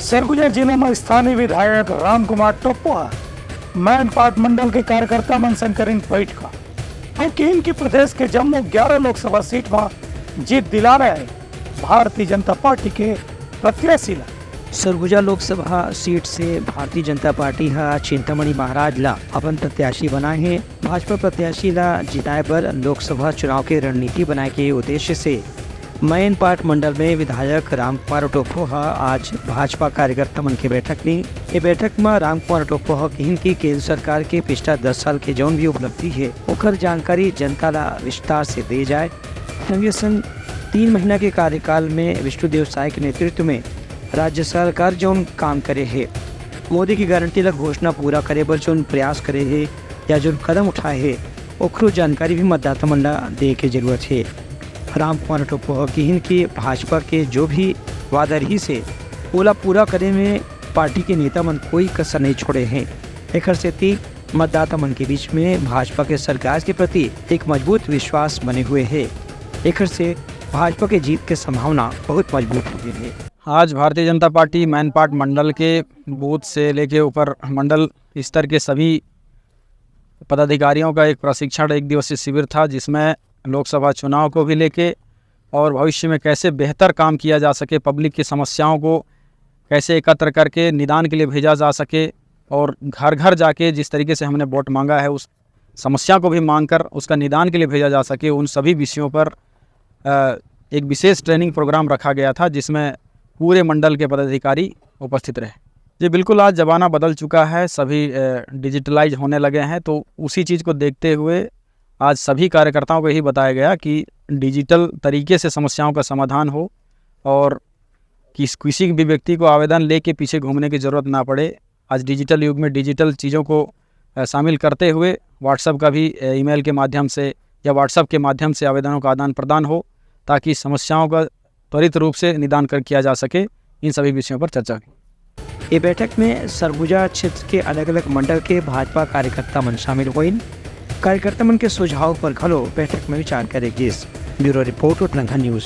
सरगुजा जिले में स्थानीय विधायक राम कुमार टोप्पो मैनपाट मंडल के कार्यकर्ता मन संग करें बैठक क्योंकि इनकी प्रदेश के जम्मू 11 लोकसभा सीट में जीत दिला रहे हैं भारतीय जनता पार्टी के प्रत्याशी ला। सरगुजा लोकसभा सीट से भारतीय जनता पार्टी हा चिंतामणि महाराज ला अपन प्रत्याशी बनाए हैं। भाजपा प्रत्याशी ला जिताए पर लोकसभा चुनाव की रणनीति बनाए के उद्देश्य से मैनपाट मंडल में विधायक राम कुमार टोप्पो आज भाजपा कार्यकर्ता मन के बैठक ली। ये बैठक में राम कुमार टोप्पो कहिन की केंद्र सरकार के पिछला 10 साल के जौन भी उपलब्धि है ओकर जानकारी जनता ला विस्तार से दे जाए। संगे संग 3 महीना के कार्यकाल में विष्णुदेव साय के नेतृत्व में राज्य सरकार जौन काम करे है, मोदी की गारंटी ला घोषणा पूरा करे बर जौन प्रयास करे है या जो कदम उठाए है ओकरो जानकारी भी मतदाता मन ला दे के जरूरत है। राम कुमार टोप्पो कहिन की भाजपा के जो भी वादा रही से ओला पूरा करे में पार्टी के नेता मन कोई कसर नहीं छोड़े हैं। एक सेती मतदाता मन के बीच में भाजपा के सरकार के प्रति एक मजबूत विश्वास बने हुए है। एक से भाजपा के जीत की संभावना बहुत मजबूत हो गई है। आज भारतीय जनता पार्टी मैनपाट मंडल के बूथ से लेके ऊपर मंडल स्तर के सभी पदाधिकारियों का एक प्रशिक्षण 1 दिवसीय शिविर था, जिसमें लोकसभा चुनाव को भी लेके और भविष्य में कैसे बेहतर काम किया जा सके, पब्लिक की समस्याओं को कैसे एकत्र करके निदान के लिए भेजा जा सके और घर घर जाके जिस तरीके से हमने वोट मांगा है उस समस्या को भी मांगकर उसका निदान के लिए भेजा जा सके, उन सभी विषयों पर एक विशेष ट्रेनिंग प्रोग्राम रखा गया था, जिसमें पूरे मंडल के पदाधिकारी उपस्थित रहे। जी बिल्कुल, आज ज़माना बदल चुका है, सभी डिजिटलाइज होने लगे हैं, तो उसी चीज़ को देखते हुए आज सभी कार्यकर्ताओं को यही बताया गया कि डिजिटल तरीके से समस्याओं का समाधान हो और किसी भी व्यक्ति को आवेदन लेके पीछे घूमने की ज़रूरत ना पड़े। आज डिजिटल युग में डिजिटल चीज़ों को शामिल करते हुए व्हाट्सएप का भी ईमेल के माध्यम से या व्हाट्सएप के माध्यम से आवेदनों का आदान प्रदान हो, ताकि समस्याओं का त्वरित रूप से निदान किया जा सके। इन सभी विषयों पर चर्चा की। ये बैठक में सरगुजा क्षेत्र के अलग अलग मंडल के भाजपा कार्यकर्ता मन शामिल हुए। कार्यकर्ता मन के सुझाव पर घलो बैठक में विचार करेगी। Bureau report Uttarakhand news.